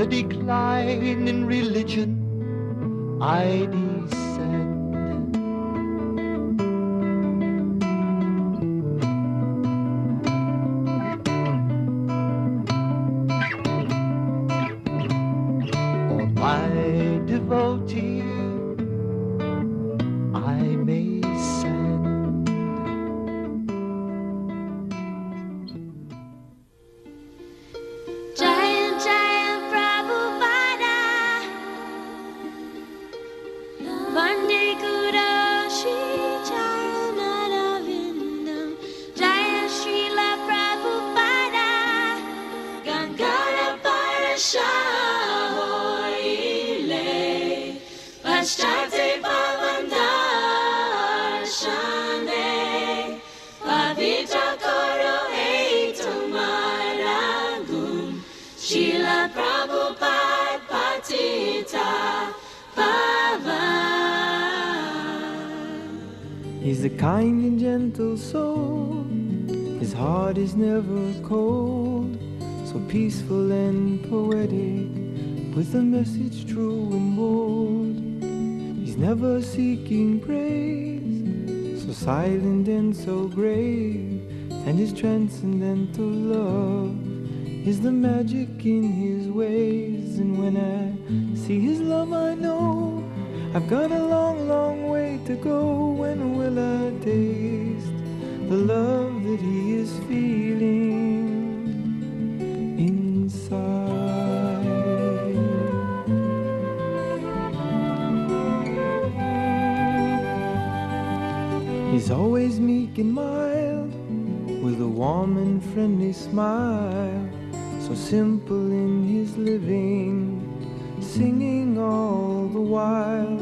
the decline in religion I descend. Or my devotee I may send. Jaya Jaya Prabhupada, Vande Guru Shri Charanavindam. Jaya Srila Prabhupada, Gangara Parashahoile, Pashtate Pavandarshane, Pavitra Koro Etumaragum, Srila Prabhupada Patita Pavan. He's a kind and gentle soul. His heart is never cold. So peaceful and poetic, with a message true and bold. He's never seeking praise, so silent and so grave. And his transcendental love is the magic in his ways. And when I see his love, I know I've got a long, long way to go. When will I taste the love that he is feeling inside? He's always meek and mild, with a warm and friendly smile, so simple in his living, singing all the while.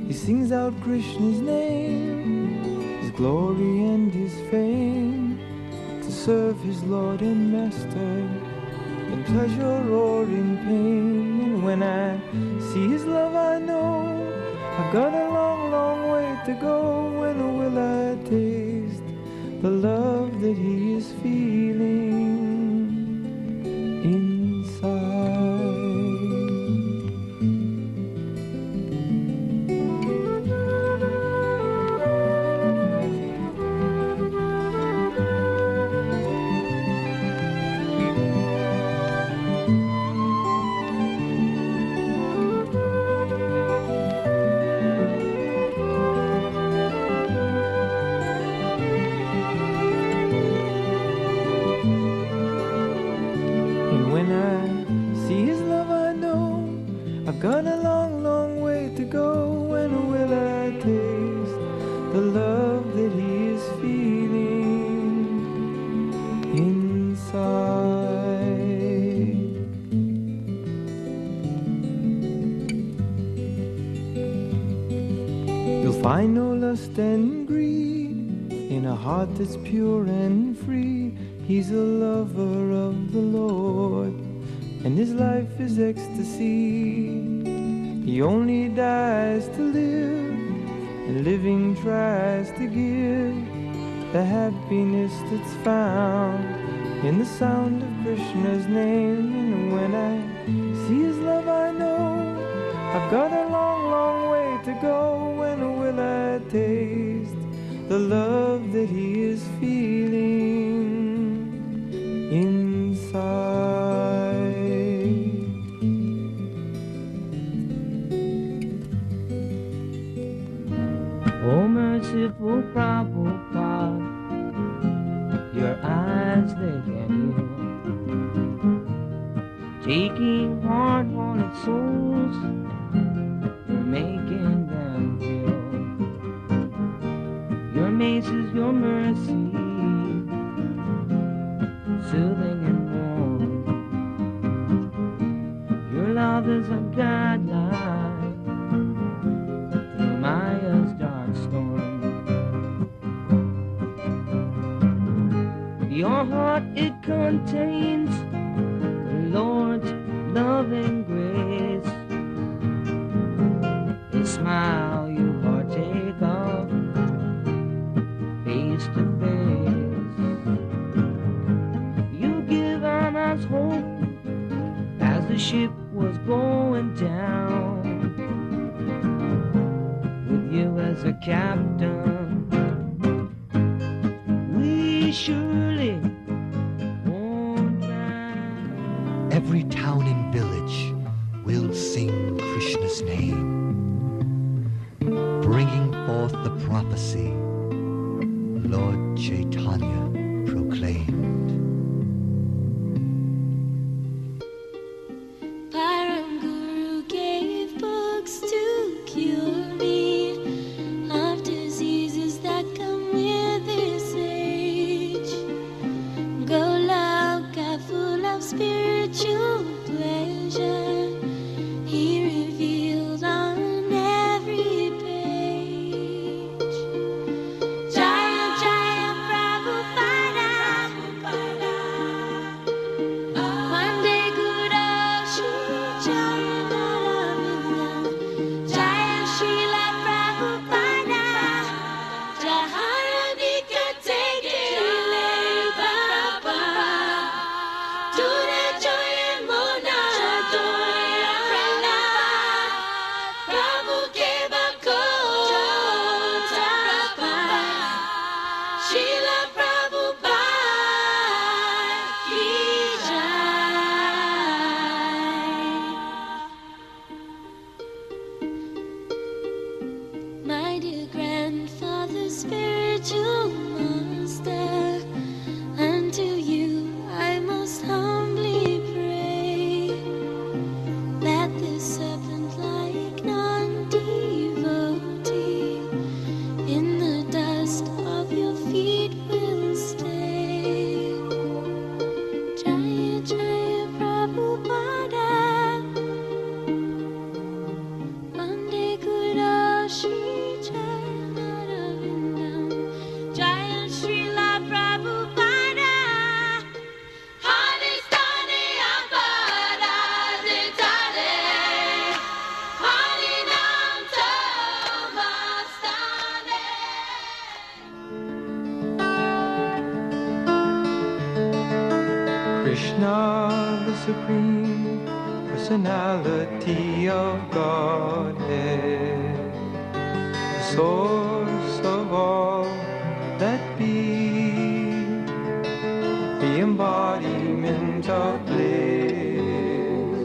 He sings out Krishna's name, his glory and his fame, to serve his Lord and Master, in pleasure or in pain. And when I see his love, I know I've got a long, long way to go. When will I taste the love that he is feeling inside? Got a long, long way to go. When will I taste the love that he is feeling inside? You'll find no lust and greed in a heart that's pure and free. He's a lover of the Lord, and his life is ecstasy. He only dies to live, and living tries to give the happiness that's found in the sound of Krishna's name. And when I see his love, I know I've got a long, long way to go. When will I taste the love that he is feeling inside? Oh, merciful Prabhupada, your eyes, they can heal. Taking hard-hearted souls, you're making them feel. Your mace is your mercy, soothing and warm. Your love is a guideline through Maya's dark storm. Your heart, it contains the Lord's loving grace. His smile you partake of face to face. You give on us hope as the ship was down with you as a captain. We surely won't drown. Every town and village will sing Krishna's name, bringing forth the prophecy Lord Chaitanya proclaimed. Param Guru gave books to cure me of diseases that come with this age. Golauka full of spiritual pleasure, he revealed on every page. Jaya Jaya Prabhupada, Vande Guru Shri Charanaravinda. Jaya Srila Prabhupada, Jaharadika Tegile Baba, Ture Joye Mona Joya Prana, Prabhu Keva Kota Prabhupada, Srila Prabhupada ki jai. My dear grandfather, spiritual master, unto you I most humbly pray that this serpent-like non-devotee in the dust of your feet will stay. Jaya Jaya Prabhupada, Vande Guru Shri Charanaravinda. Jaya Srila Prabhupada, Hadistane Abada Ditare, Harinam Tamastane. Krishna, the Supreme Personality of Godhead, the source of all that be, the embodiment of bliss,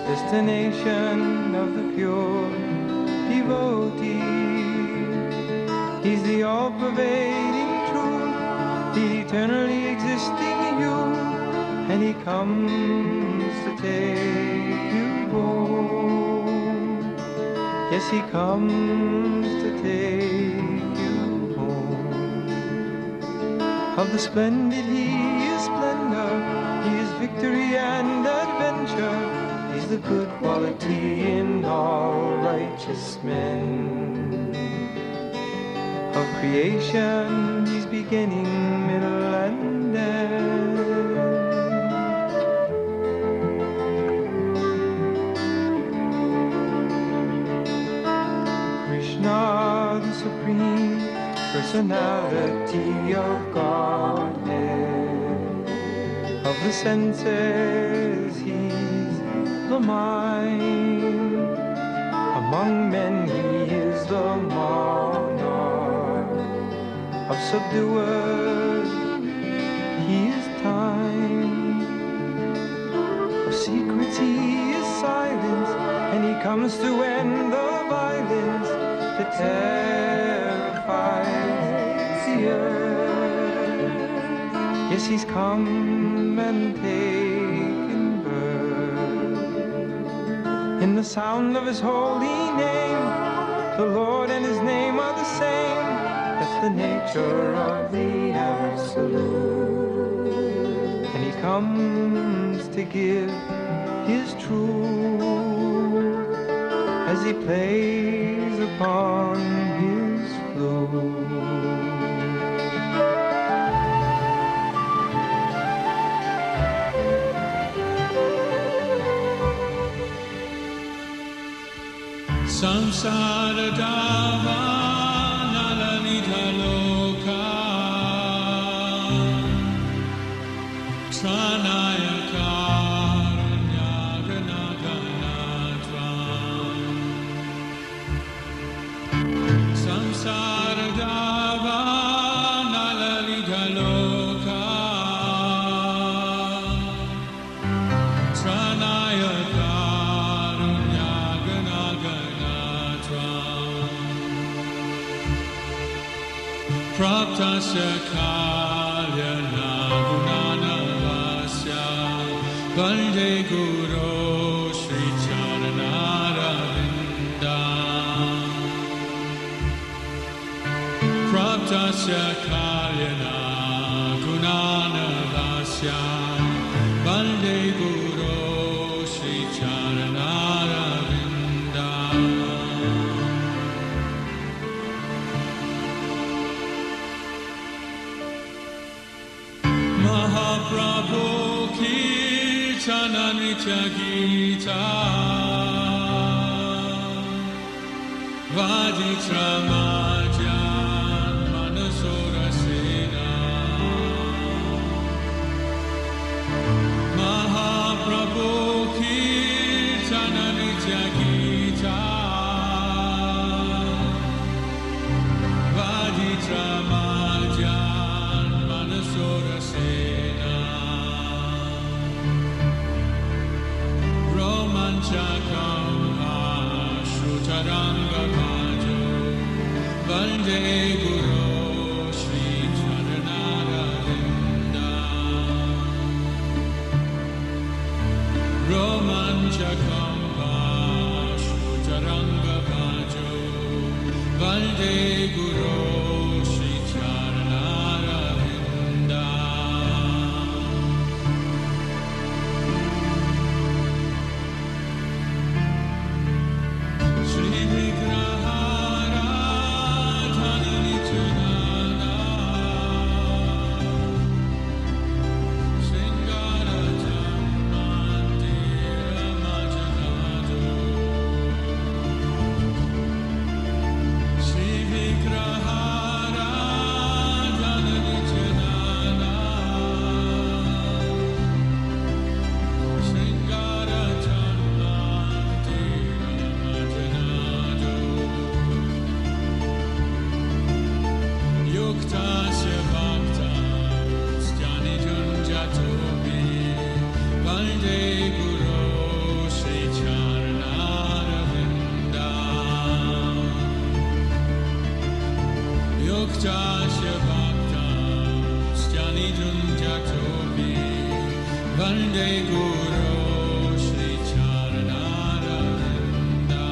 destination of the pure devotee. He's the all-pervading truth, the eternally existing you, and he comes to take you home. Yes, he comes to take you home. Of the splendid he is splendor, he is victory and adventure. He's the good quality in all righteous men. Of creation, he's beginning, middle, and end. Krishna, the Supreme Personality of Godhead. Of the senses, he's the mind. Among men, he is the monarch. Of subduers, he is time. Of secrets, he is silence, and he comes to end the violence that terrifies the earth. Yes, he's come and taken birth. In the sound of his holy name, the Lord and his name are the same. That's the nature of the Absolute. And he comes to give his truth as he plays upon his flute. Samsara Dava Nalalita Loka Tranaya Karanya Ganagana Praptasya kalyana gunanavasya Vande Guru Sri Charanaravinda Praptasya kalyana gunanavasya Vande Guru Sri Charanaravinda Mahaprabhu Kirtana Nitya Gita Vaditra Madhyan Manasura Sena Mahaprabhu Kirtana Nitya Gita Vaditra Madhyan Manasura Sena Romanchakam Ashrutaranga Bhajo Vande Guru Sri Charanaravinda Romanchakam Ashrutaranga Bhajo Vande Guru Sri Charanaravinda Shri Vigrahara Dhani Nityananda Singara Jammandira Majanado Shri Vigrahara Dhani Nityananda Singara Jammandira Majanado Yuktasya Bhakta Sthani Junjatobi Vande Guru Sri Charanaravinda Yuktasya Bhakta Sthani Junjatobi Vande Guru Sri Charanaravinda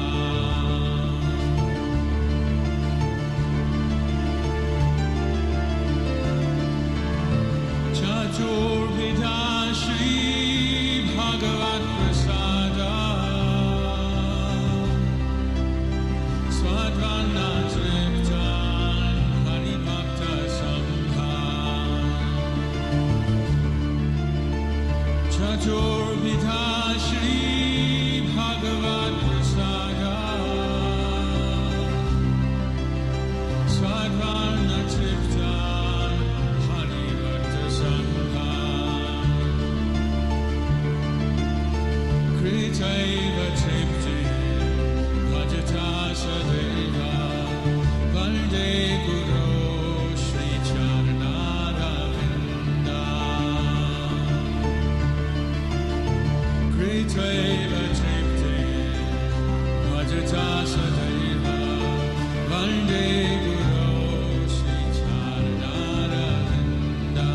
Chaturvidha Shri Bhagavat Prasada Swadvana Triptan Hari Bhakta Sangha Chaturvidha Shri Bhagavat Prasada Swadvana Triptan Hari Bhakta Sangha Kritaiva Tripti Bhajata Sadeva Vande Guru Sri Charanaravinda Kritaiva Tripti Bhajata Sadeva Vande Guru Sri Charanaravinda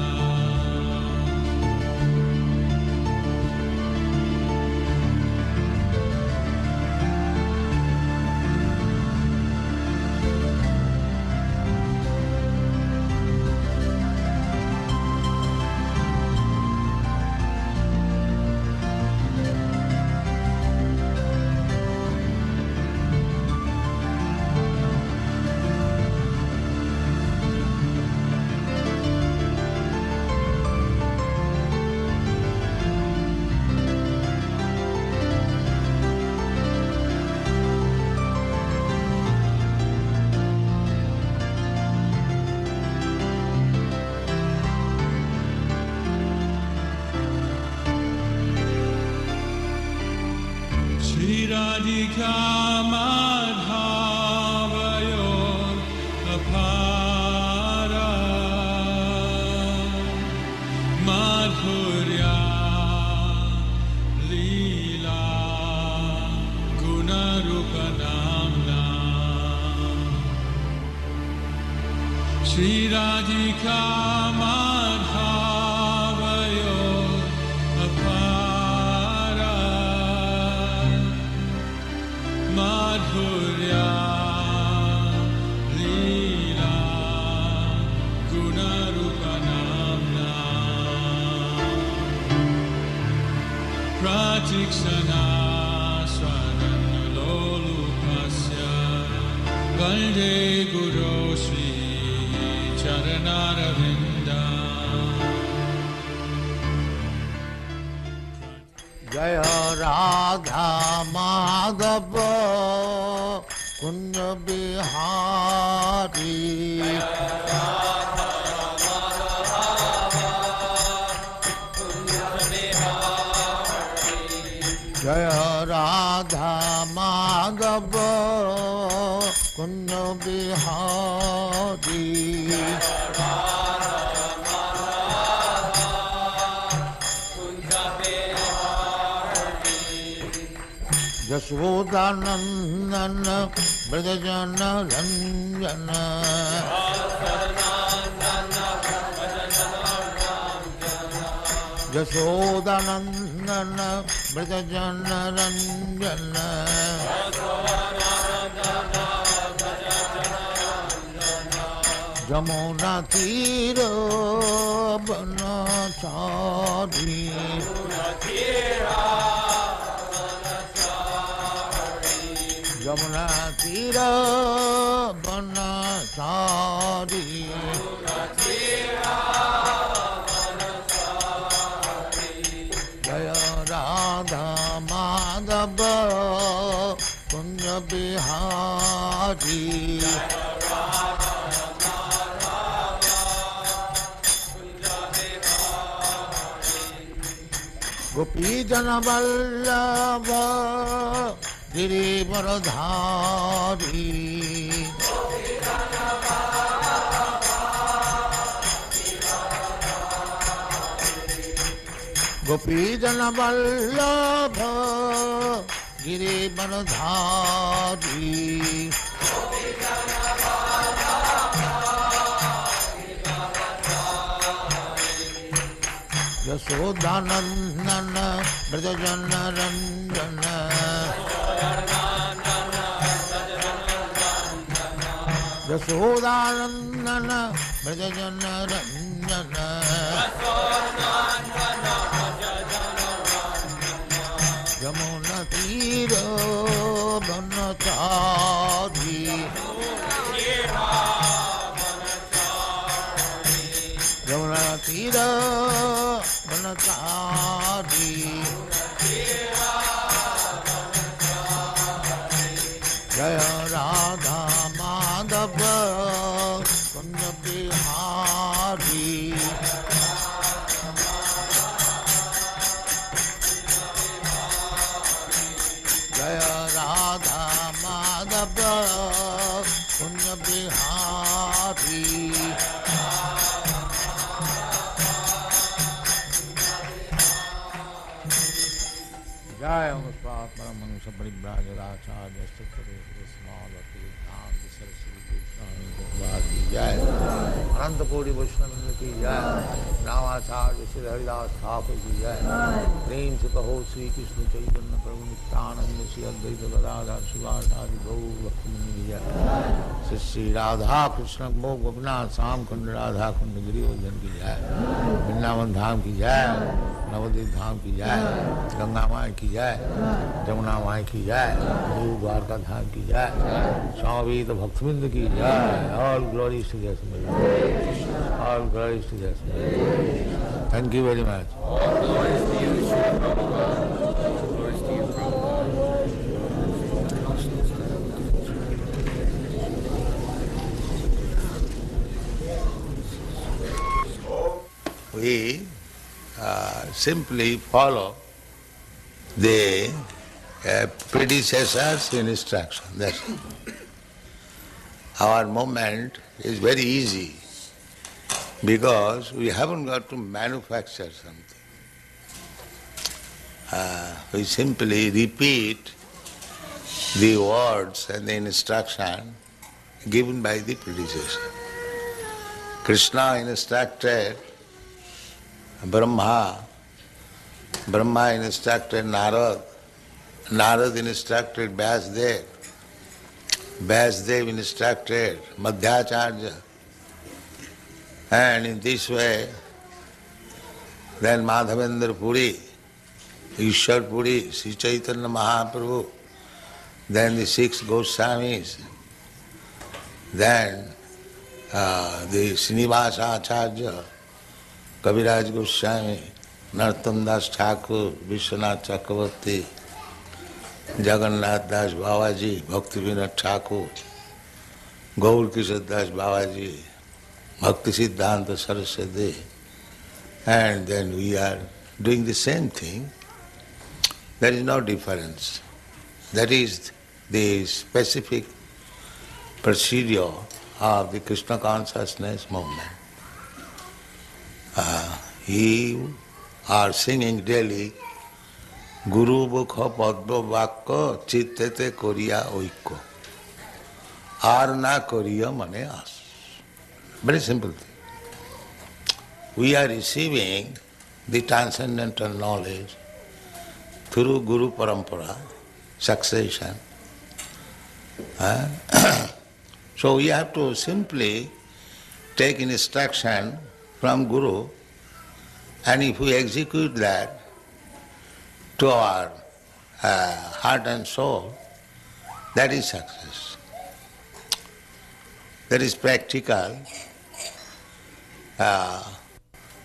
Shri Radhika Madhavayor Apara Madhurya Leela Gunarupanamna Shri Radhika Madhavayo Apara Madhurya Leela Gunarupanamna Pratikshana Swadanulolupasya Valde Guru Sri Charanaravinda Jaya Radha Madhava Kunja Bihari Jaya Radha Madhava Kunja Bihari Yashodanandana Brajajana Ranjana Yashodanandana Brajajana Ranjana Jamuna Tira Banachari Jamuna Tira Banachari Jaya Radha Madhava Kunja Bihari Gopi Jana Vallabha Girivaradhari Gopi Jana Vallabha Girivaradhari Yashodanandana Brajajana Ranjana Yashodanandana Brajajana Ranjana Yamuna Tira Banachari Yamuna Tira Banachari Jaya Radha Madhava Kunja Bihari Jaya Radha Madhava Kunja Bihari Jaya Anusphat Paramanusa Paribrajadacharya Sutare Smallati Dham Saraswati Krishna Jaya Ananta Kodi Vaishnava ki Jaya Navacharya Sri Haridas Thakur ki Jaya Prem se kaho Sri Krishna Chaitanya Prabhu Nityananda Sri Advaita Gadadhar Srivasadi Gaur Bhaktivinoda ki Jaya Sri Radha Krishna Mokh Gopinath Sam Khand Radha Khand Giri Vardhan ki Jaya Vrindavan Dham ki Jaya Navdeep धाम की जय गंगा माई की जय जमुना माई की जय द्वारका धाम की जय स्वामी तो भक्तबिंद की जय ऑल ग्लोरीज टू जय ऑल ग्लोरीज टू जय thank you very much We simply follow the predecessor's instruction. That's it. Our movement is very easy because we haven't got to manufacture something. We simply repeat the words and the instruction given by the predecessor. Krishna instructed Brahma, Brahma instructed Narad, Narad instructed Vyasdev, Vyasdev instructed Madhyacharya, and in this way, then Madhavendra Puri, Ishwar Puri, Sri Chaitanya Mahaprabhu, then the 6 Goswamis, then the Srinivasa Acharya, Kaviraj Goswami, Narottam Das Thakur, Vishwanath Chakravarti, Jagannath Das Babaji, Bhakti Vinod Thakur, Gaur Kishore Das Babaji, Bhakti Siddhanta Saraswati, and then we are doing the same thing. There is no difference. That is the specific procedure of the Krishna consciousness movement. You are singing daily Guru Bukha Padma Vakka Chittete Koriya Oikko. Ar na Koriya Mane As. Very simple thing. We are receiving the transcendental knowledge through Guru Parampara, succession. So we have to simply take instruction from Guru, and if we execute that to our heart and soul, that is success. That is practical. I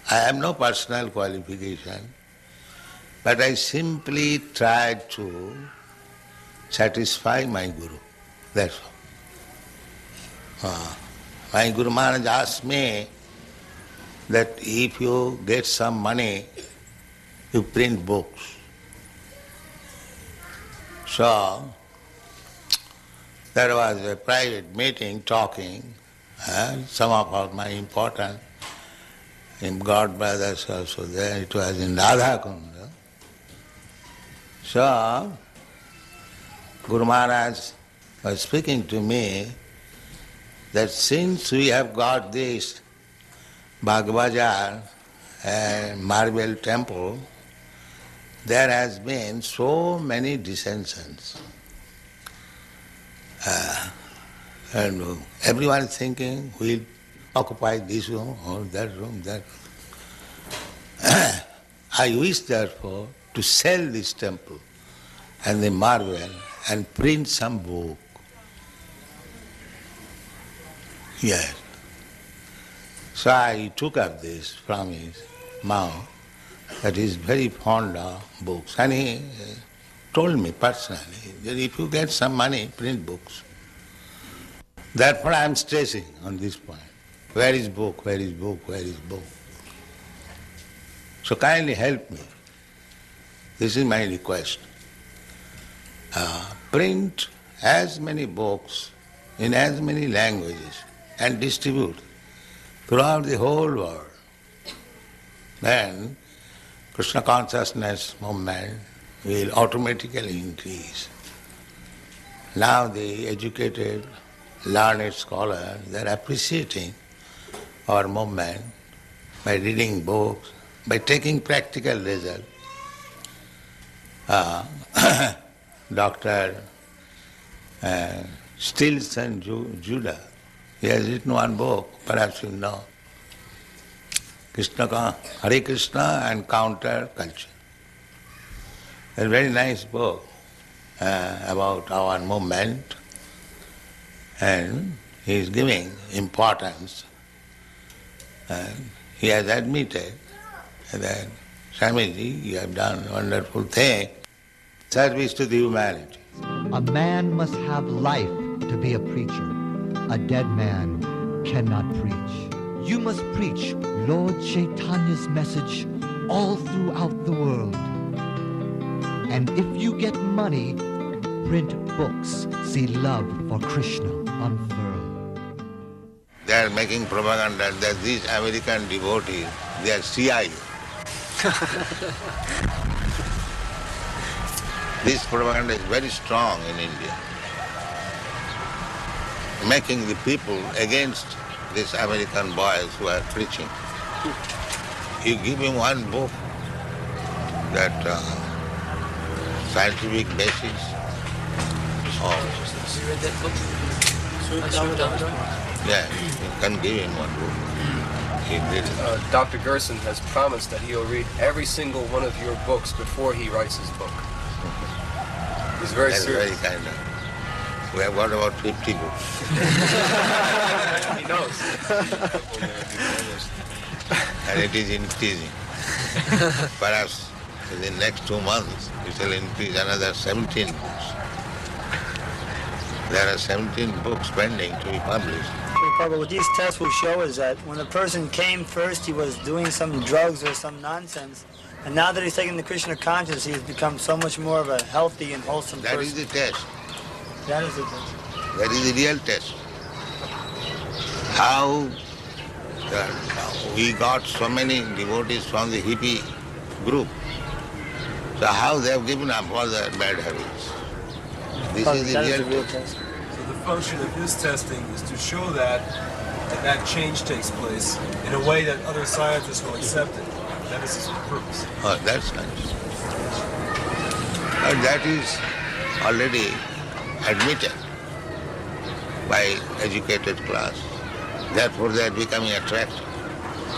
have no personal qualification, but I simply try to satisfy my Guru. That's all. My Guru Maharaj asked me that if you get some money, you print books. So, there was a private meeting talking, some of my important God brothers also there, it was in Radha Kunda. So, Guru Maharaj was speaking to me that since we have got this Bhagavajar marble temple, there has been so many dissensions. And everyone is thinking, we'll occupy this room or that room, that room. I wish therefore to sell this temple and the marble and print some book. Yes. So I took up this from his mouth, that he is very fond of books. And he told me personally that if you get some money, print books. Therefore I am stressing on this point. Where is book? Where is book? Where is book? So kindly help me. This is my request. Print as many books in as many languages and distribute throughout the whole world. Then Krishna consciousness movement will automatically increase. Now the educated, learned scholars, they are appreciating our movement by reading books, by taking practical result. Dr. Stilson Judah, he has written one book, perhaps you know, Hare Krishna and Counter Culture. A very nice book about our movement, and he is giving importance. And he has admitted that, Swamiji, you have done a wonderful thing, service to the humanity. A man must have life to be a preacher. A dead man cannot preach. You must preach Lord Chaitanya's message all throughout the world. And if you get money, print books, see love for Krishna unfurled. They are making propaganda that these American devotees, they are CIA. This propaganda is very strong in India, making the people against these American boys who are preaching. You give him one book that scientific basis of... You read that book? Yeah, you can give him one book. He did it. Dr. Gerson has promised that he'll read every single one of your books before he writes his book. He's very That's serious. very kind of. We have got about 50 books. He knows. And it is increasing. Perhaps in the next 2 months it will increase another 17 books. There are 17 books pending to be published. Prabhupada, what these tests will show is that when a person came first, he was doing some drugs or some nonsense, and now that he's taken the Krishna consciousness, he has become so much more of a healthy and wholesome That person. is the test. That is the test. That is the real test. How we got so many devotees from the hippie group. So how they have given up all their bad habits. This is the That real the real test. test. So the function of his testing is to show that change takes place in a way that other scientists will accept it. That is his purpose. Oh, that's nice. But that is already admitted by educated class. Therefore they are becoming attractive.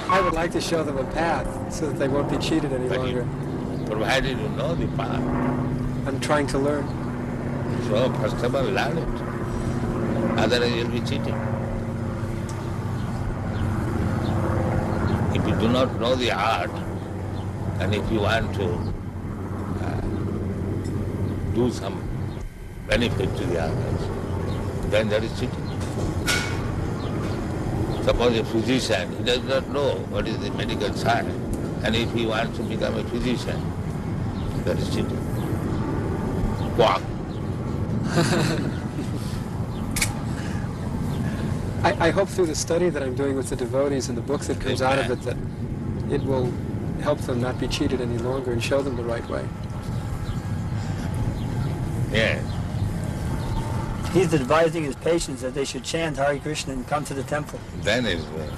I would like to show them a path so that they won't be cheated any But longer. provided you know the path. I'm trying to learn. So first of all learn it. Otherwise you'll be cheating. If you do not know the art, and if you want to do some benefit to the others, then that is cheating. Suppose a physician, he does not know what is the medical science, and if he wants to become a physician, that is cheating. Quack. I hope through the study that I'm doing with the devotees and the books that comes out of it that it will help them not be cheated any longer and show them the right way. Yes. He's advising his patients that they should chant Hare Krishna and come to the temple. Then it is well.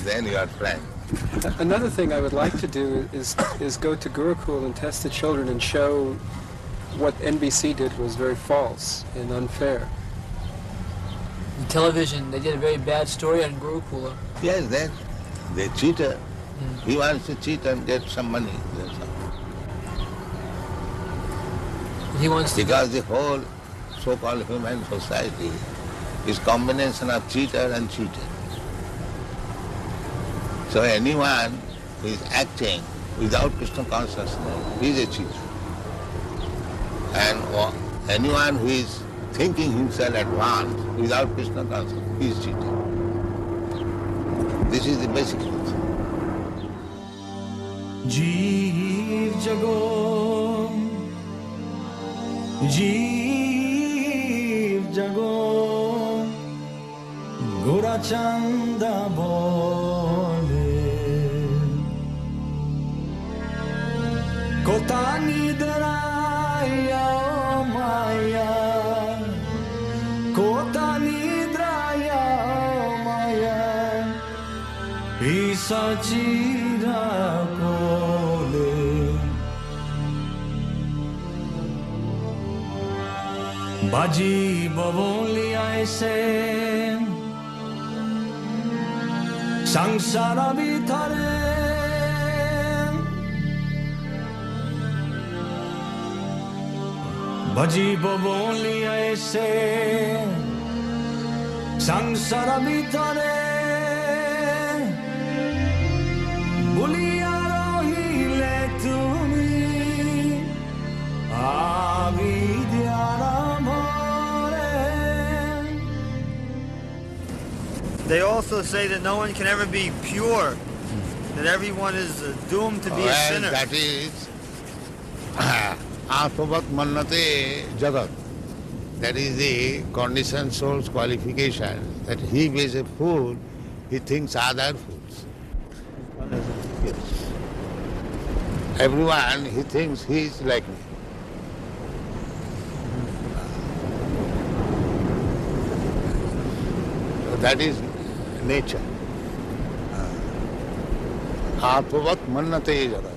Then you are frank. Another thing I would like to do is go to Gurukul and test the children and show what NBC did was very false and unfair. In television, they did a very bad story on Gurukula. Yes, then they cheated. He wants to cheat and get some money. That's all. He wants to. Because the whole so-called human society is combination of cheater and cheated. So anyone who is acting without Krishna consciousness is a cheater. And anyone who is thinking himself advanced without Krishna consciousness is cheater. This is the basic truth. Jeev jago, Jeev jago, Gora Chanda bole, Kotani draya maya, Kotani draya maya, Isa chira kole. Baji bavoli aise sangsara bithare Baji bavoli aise sangsara bithare Buliya rohile tumi avidyara. They also say that no one can ever be pure, that everyone is doomed to be a sinner. That is Atmavat Mannate Jagat. That is the conditioned soul's qualification, that he is a fool, he thinks other fools. Yes. Everyone, he thinks he is like me. That is nature. Atmavat mannate jagat.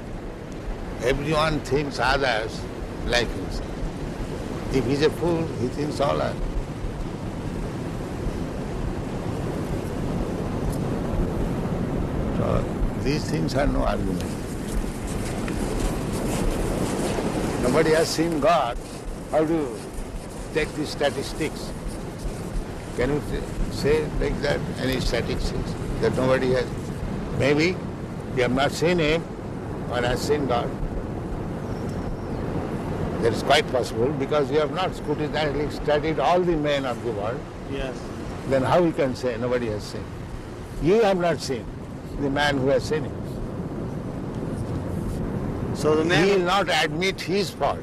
Everyone thinks others like himself. If he's a fool, he thinks all are. So these things are no argument. Nobody has seen God. How do you take these statistics? Can you say like that, any statistics that nobody has? Maybe you have not seen him or has seen God. That is quite possible because you have not scrutinizingly studied all the men of the world. Yes. Then how you can say nobody has seen? You have not seen the man who has seen him. So the man He will not admit his fault.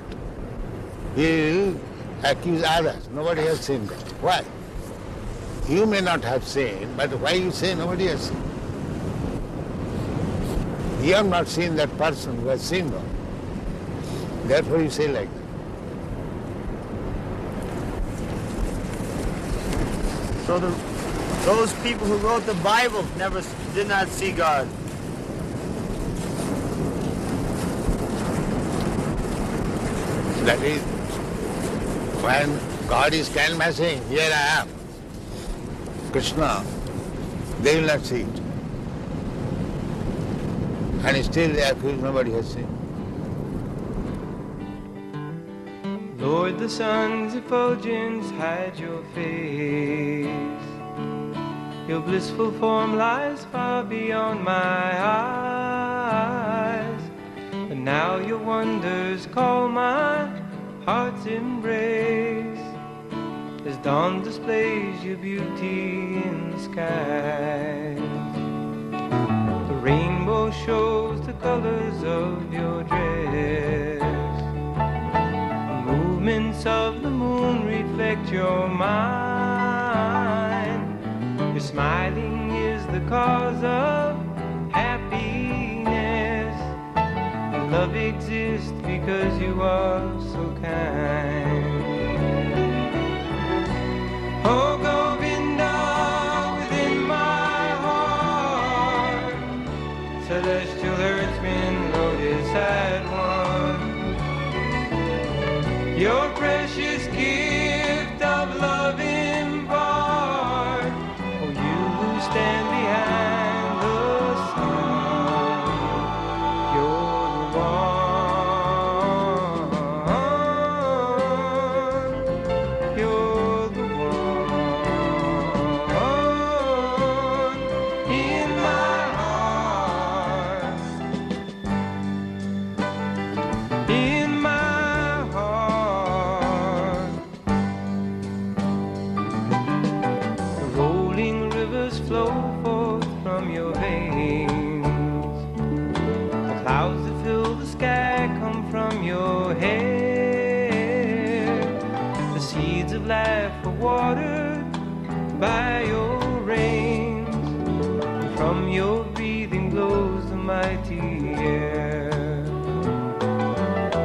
He will accuse others. Nobody has seen God. Why? You may not have seen, but why you say nobody has seen? You have not seen that person who has seen God. Therefore you say like that. So those people who wrote the Bible did not see God. That is, when God is canvassing, here I am, Krishna, they will not see it. And still they accuse nobody has seen. Lord, the sun's effulgence hide your face. Your blissful form lies far beyond my eyes. But now your wonders call my heart's embrace. As dawn displays your beauty in the skies. The rainbow shows the colors of your dress. Movements of the moon reflect your mind. Your smiling is the cause of happiness. And love exists because you are so kind. Oh, Govinda, within my heart, celestial herdsman rode his sad one. Your precious gift of love impart. Oh, you who stand behind the sun, you're the one. You're the one in my heart. In my flow forth from your veins. The clouds that fill the sky come from your hair. The seeds of life are watered by your rains. And from your breathing blows the mighty air.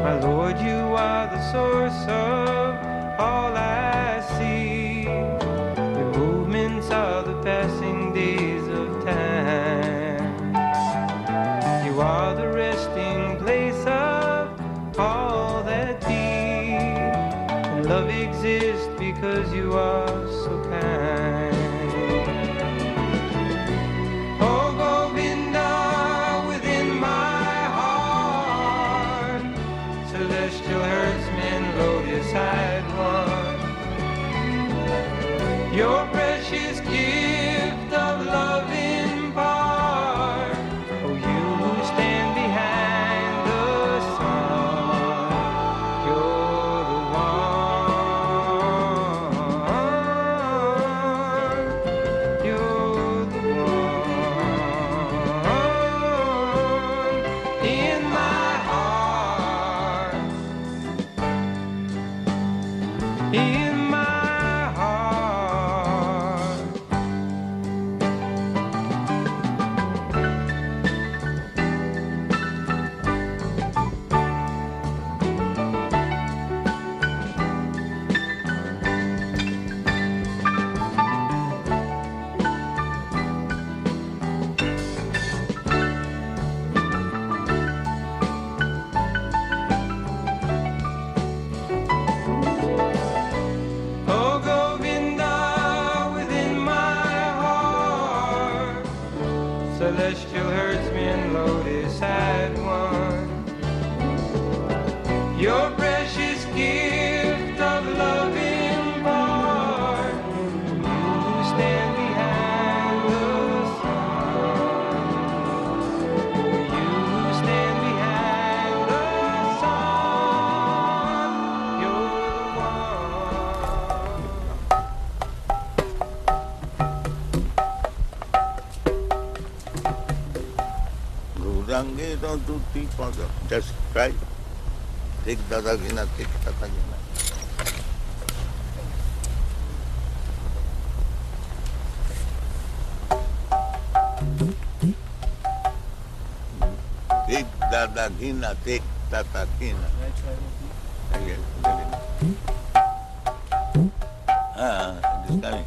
My Lord, you are the source of all I see. Your movements are the passing days of time. You are the resting place of all that be. And love exists because you are so kind. celestial herdsman Lotus had won. Your precious gift of loving part, you stand behind the sun. You stand behind the sun. You're the one. Gurange don't do tea for them. Just try. Take Dadagina, take Tatagina. Take Dadagina, take Tatagina. Again, it is coming.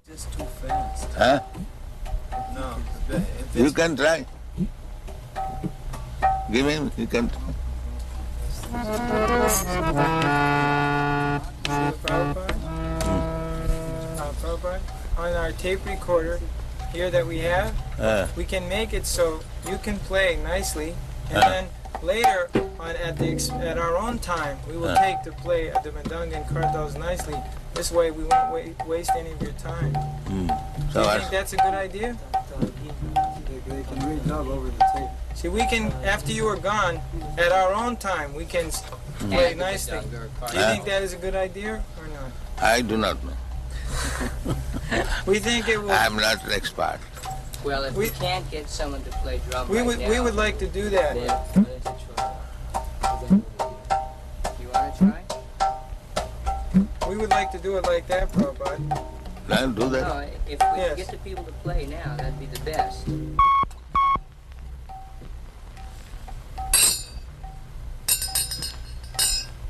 Just too fast. Huh? No. You can try. Give him, you can try. Prabhupada, on our tape recorder here that we have, we can make it so you can play nicely, and then later on at our own time, we will take to play the Madanga and Kartals nicely. This way we won't waste any of your time. Do you think that's a good idea? They can redub over the tape. See, we can, after you are gone, at our own time, we can play nicely. Do you think that is a good idea or not? I do not know. We think it will. I'm not an expert. Well, if we can't get someone to play drum we would like to do that. You want to try? We would like to do it like that, Prabhupada. I'll do that. No, if we can get the people to play now, that'd be the best.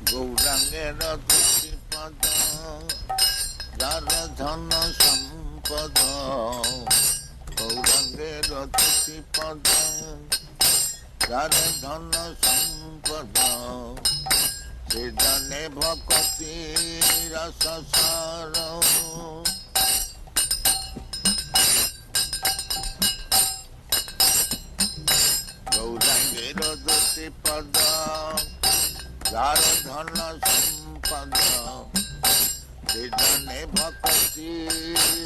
Gaurange Ratuti Pada Radhana Sampada Gaurange Ratuti Pada Radhana Sampada Siddhane Bhakti Rasa Saro Gaurange Ratuti Pada Radhana Sampada Siddhane Bhakti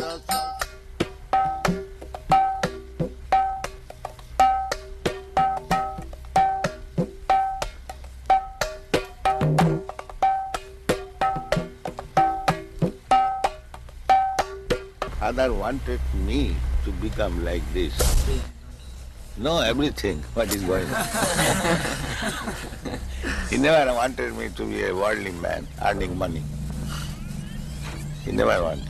Rasa Father wanted me to become like this. Know everything, what is going on. He never wanted me to be a worldly man, earning money. He never wanted.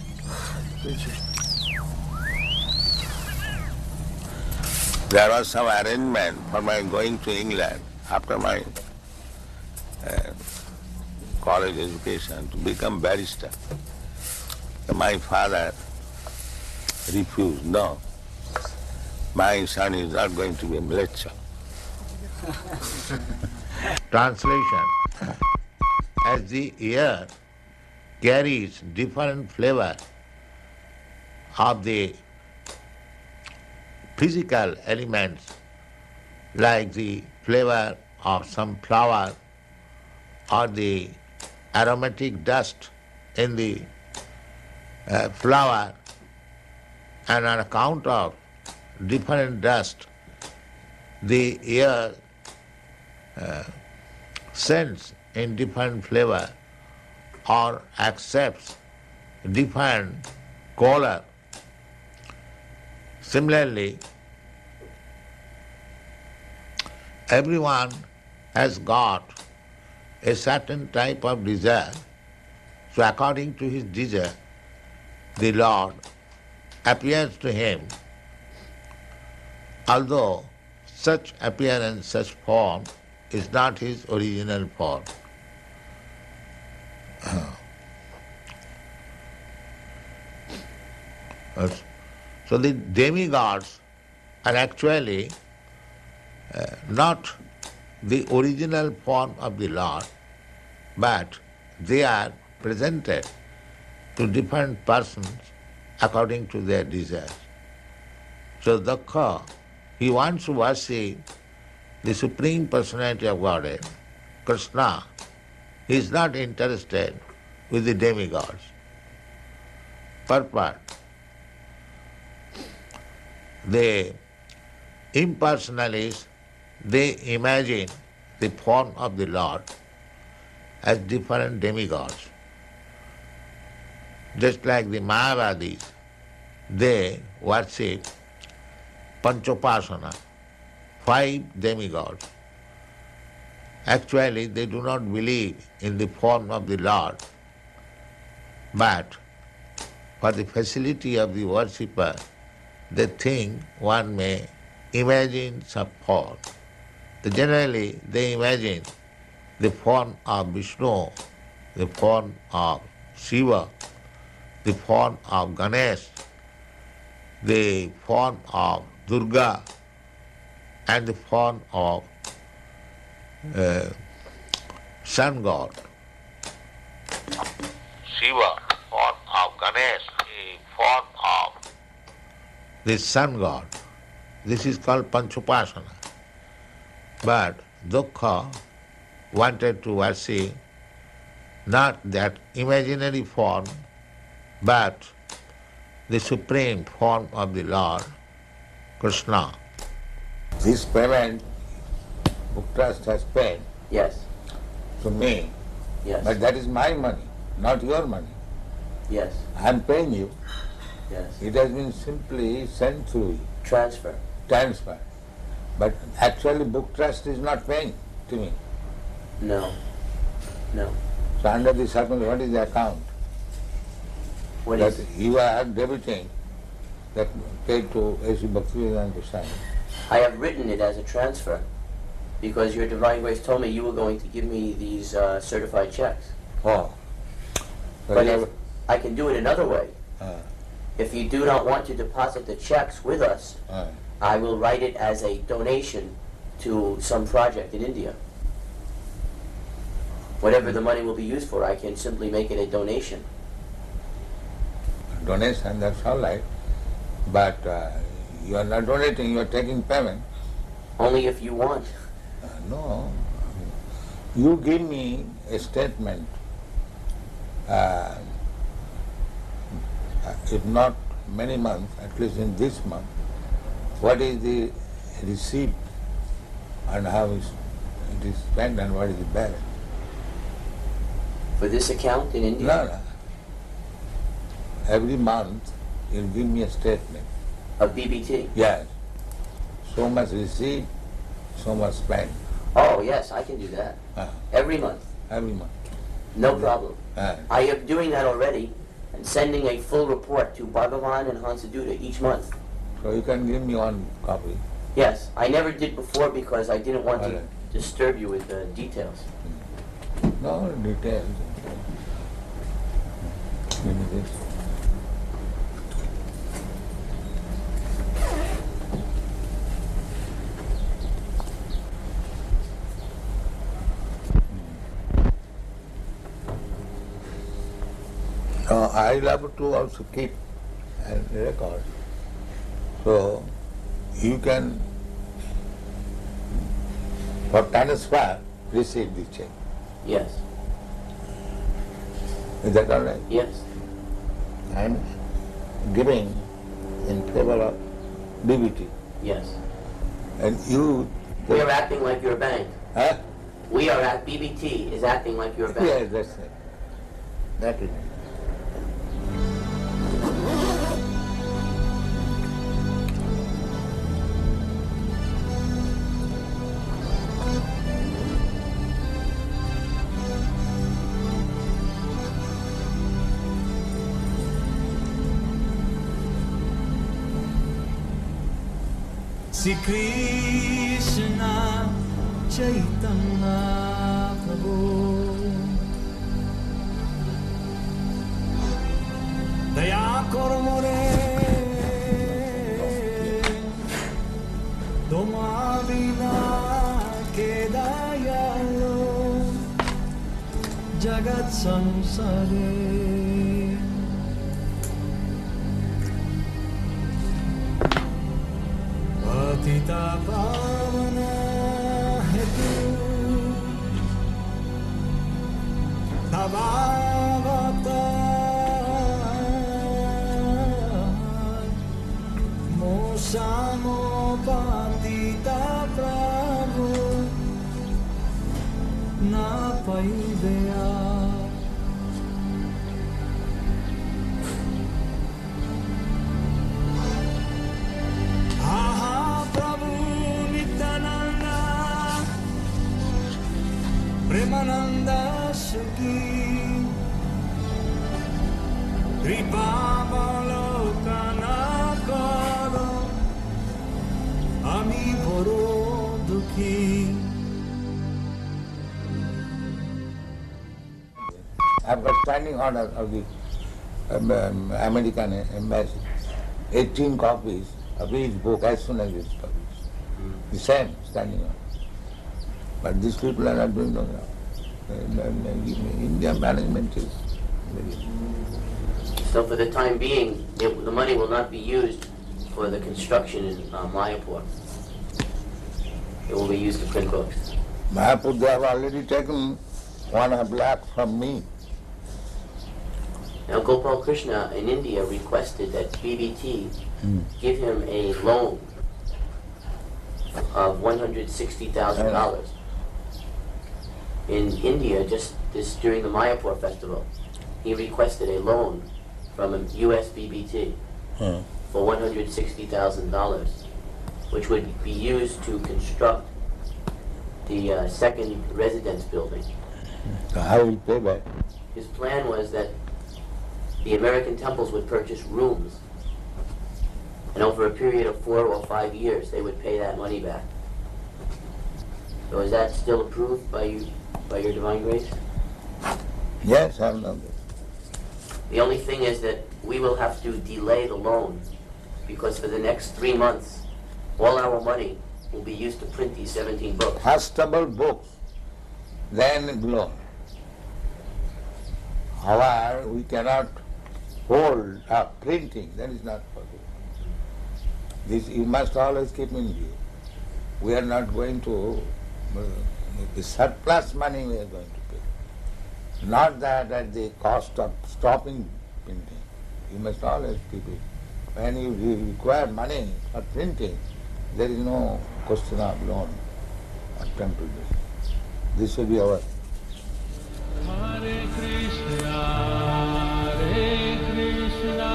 There was some arrangement for my going to England after my college education to become barrister. My father refused. No, my son is not going to be a lecturer. Translation. As the air carries different flavor of the physical elements, like the flavor of some flower or the aromatic dust in the flower, and on account of different dust, the air scents in different flavor or accepts different color. Similarly, everyone has got a certain type of desire. So according to his desire, the Lord appears to him, although such appearance, such form is not his original form. So the demigods are actually not the original form of the Lord, but they are presented to different persons according to their desires. So Dwarka, he wants to worship the Supreme Personality of Godhead, Krishna. He is not interested with the demigods. Purport. The impersonalists, they imagine the form of the Lord as different demigods. Just like the Mayavadis, they worship Panchopasana, 5 demigods. Actually, they do not believe in the form of the Lord, but for the facility of the worshipper, they think one may imagine some form. Generally, they imagine the form of Vishnu, the form of Shiva, the form of Ganesh, the form of Durga, and the form of sun god. Shiva, form of Ganesh, the form of the sun god. This is called Panchopasana. But Dwarka wanted to worship not that imaginary form, but the supreme form of the Lord, Krishna. This payment, Book Trust has paid. Yes. To me. Yes. But that is my money, not your money. Yes. I am paying you. Yes. It has been simply sent through you. Transfer. But actually Book Trust is not paying to me. No. No. So under the circumstances, what is the account? What that is? You are debiting that paid to A.C. Bhaktivedanta Swami. I have written it as a transfer because your Divine Grace told me you were going to give me these certified checks. Oh. So But if I can do it another way. If you do not want to deposit the checks with us, I will write it as a donation to some project in India. Whatever the money will be used for, I can simply make it a donation. Donation, that's all right. But you are not donating, you are taking payment. Only if you want. No. You give me a statement, if not many months, at least in this month, what is the receipt and how it is spent and what is the balance. For this account in India? No. Every month you give me a statement. Of BBT? Yes. So much receipt, so much spent. Oh, yes, I can do that. Every month? Every month. No problem. I am doing that already and sending a full report to Bhagavan and Hansaduta each month. So you can give me one copy. Yes, I never did before because I didn't want to disturb you with the details. No details. Give me this. I love to also keep and record. So you can, for transfer, receive the check. Yes. Is that all right? Yes. I am giving in favor of DBT. Yes. And you... We are acting like your bank. Huh? We are at BBT is acting like your bank. Yes, that's it. That is it. Sri Krishna Chaitanya Prabhu Daya kor more Toma vina keda jagat samsare patita pavana hetu tavavata mosamo patita prabhu na paideya aha prabhu nityananda premananda sukhi kripa balokana karo ami boro dukhi. I've got standing order of the American embassy. 18 copies of each book as soon as it's published. The same standing order. But these people are not doing no now. India management is very... So for the time being, the money will not be used for the construction in Mayapur. It will be used to print books. Mayapur, they have already taken 1.5 lakh from me. Now Gopal Krishna in India requested that BBT give him a loan of $160,000. In India, just this during the Mayapur festival, he requested a loan from a US BBT for $160,000, which would be used to construct the second residence building. So how will you pay back? His plan was that the American temples would purchase rooms, and over a period of 4 or 5 years, they would pay that money back. So is that still approved by you, by your divine grace? Yes, I know that. The only thing is that we will have to delay the loan, because for the next 3 months, all our money will be used to print these 17 books. Fastable books, then loan. However, we cannot hold up printing, that is not possible. This you must always keep in view. We are not going to, the surplus money we are going to pay. Not that at the cost of stopping printing. You must always keep it. When you require money for printing, there is no question of loan or temple. This will be our... Hare Krishna, Hare Krishna,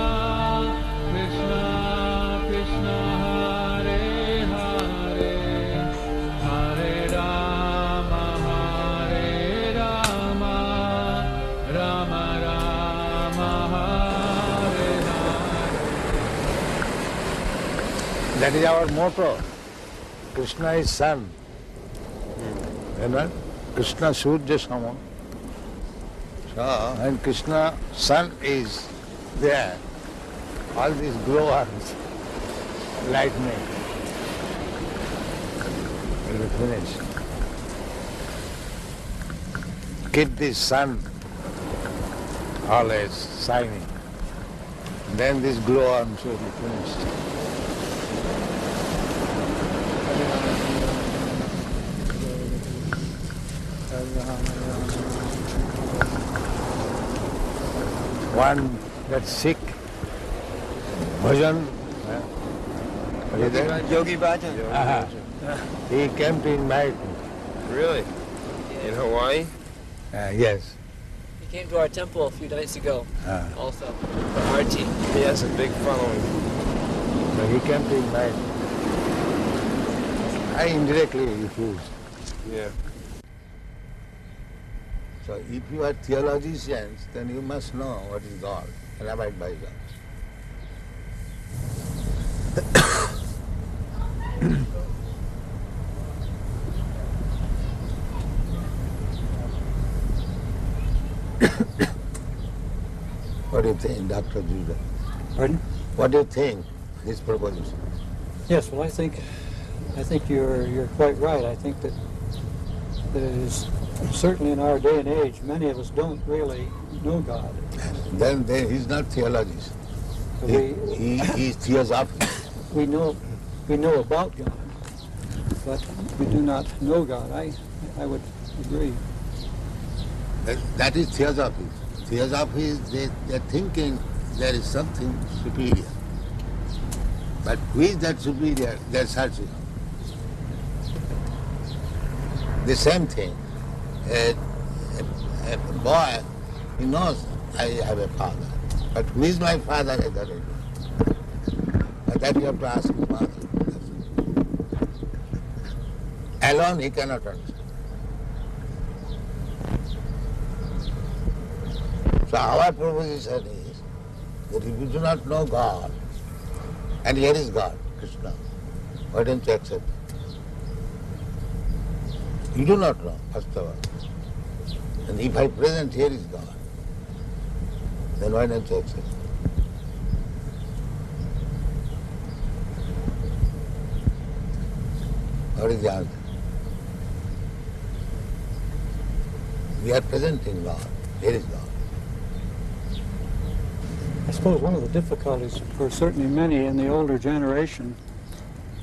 Krishna Krishna, Hare Hare, Hare Rama, Hare Rama, Rama Rama, Hare Hare. That is our motto. Krishna is sun. And what? Krishna Surya Sama. So, and Krishna sun is there. All these glowworms, lightning, will be finished. Keep this sun always shining. Then these glowworms will be finished. One that's sick, bhajan, Yogi Bhajan. he came to invite me. Really? In Hawaii? Yes. He came to our temple a few nights ago, also, for Arti. He has a big following. So he came to invite me. I indirectly refused. Yeah. So if you are theologians, then you must know what is God and abide by that. What do you think, Dr. Judah? Pardon? What do you think, this proposition? Yes, well, I think you're quite right. I think that that it is, certainly in our day and age, many of us don't really know God. Then he's not theologist. So He is theosophist. We know about God, but we do not know God. I would agree. That is theosophy. Theosophy is they're thinking there is something superior. But who is that superior? They're searching. The same thing. A boy, he knows I have a father. But who is my father? I don't know. But that you have to ask his father. Alone he cannot understand. So our proposition is that if you do not know God, and here is God, Krishna, why don't you accept it? You do not know, first of all. And if I present here is God, then why don't you accept it? What is the answer? We are presenting God, here is God. I suppose one of the difficulties for certainly many in the older generation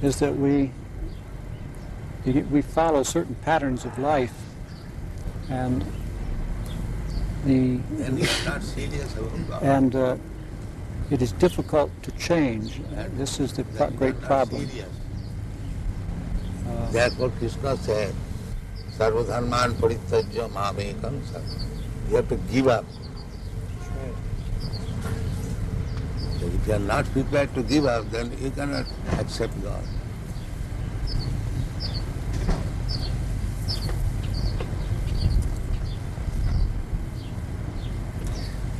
is that we follow certain patterns of life, and it's not serious about God. and it is difficult to change. This is the great problem. Therefore Krishna said, Sarvadharman parityajya mamekam sarva. You have to give up. So if you are not prepared to give up, then you cannot accept God.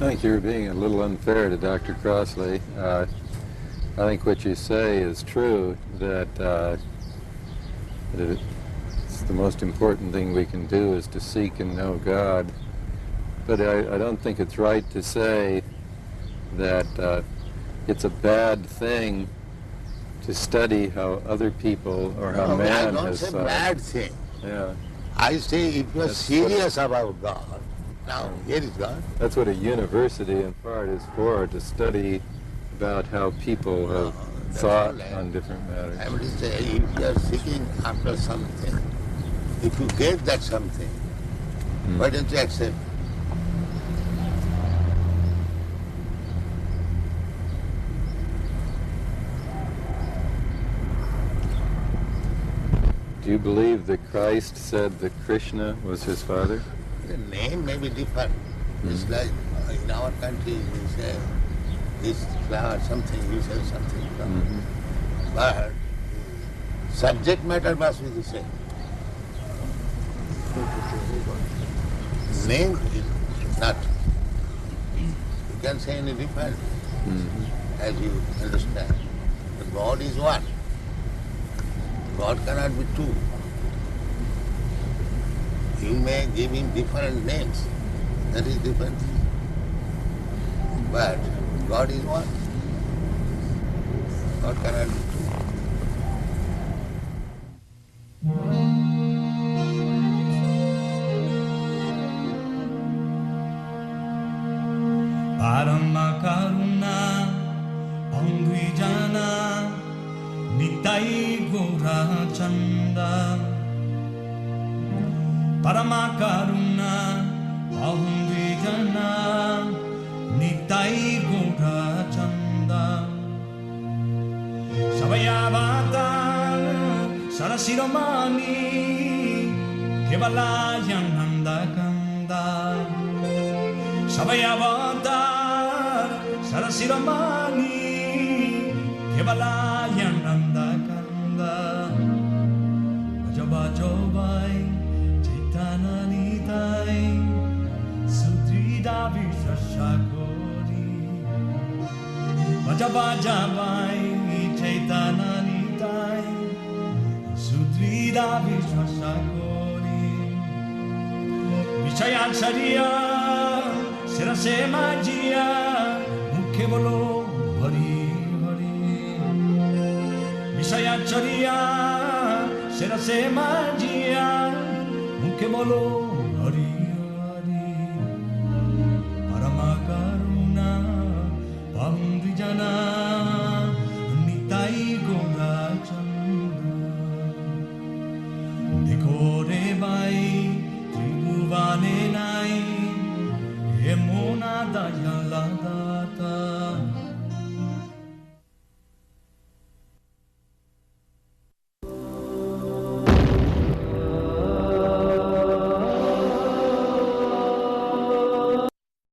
I think you're being a little unfair to Dr. Crossley. I think what you say is true, that it's the most important thing we can do is to seek and know God. But I don't think it's right to say that it's a bad thing to study how other people or how man has... I don't say bad thing. Yeah. I say if you are serious about God, now here is God. That's what a university in part is for, to study about how people have thought on different matters. I would say if you are seeking after something, if you get that something, why don't you accept? Do you believe that Christ said that Krishna was his father? The name may be different. It's like in our country we say this flower something, you say something. But subject matter must be the same. Name is not. You can say any different as you understand. But God is one. God cannot be two. You may give him different names. That is different. But God is one. God cannot be two. Parama karuna pandwijana nitai gora chanda. Parama karuna pandwijana nitai gora chanda. Savayavata sarasiromani kevalayam nandakanda. Savayavata sarasiramani kevalayam nandakanda. Vajabajobai chitananitai sudrida vishashakori. Vajabajabai chitananitai sudrida vishashakori. Vishayachariya Sirase Majia Mukhe bolo Hari Hari. Vishayachariya Sirase Majia Mukhe bolo hari hari parama karuna pandrijana nitai gora chanda dekho re bai tribhuvane nai emona dayala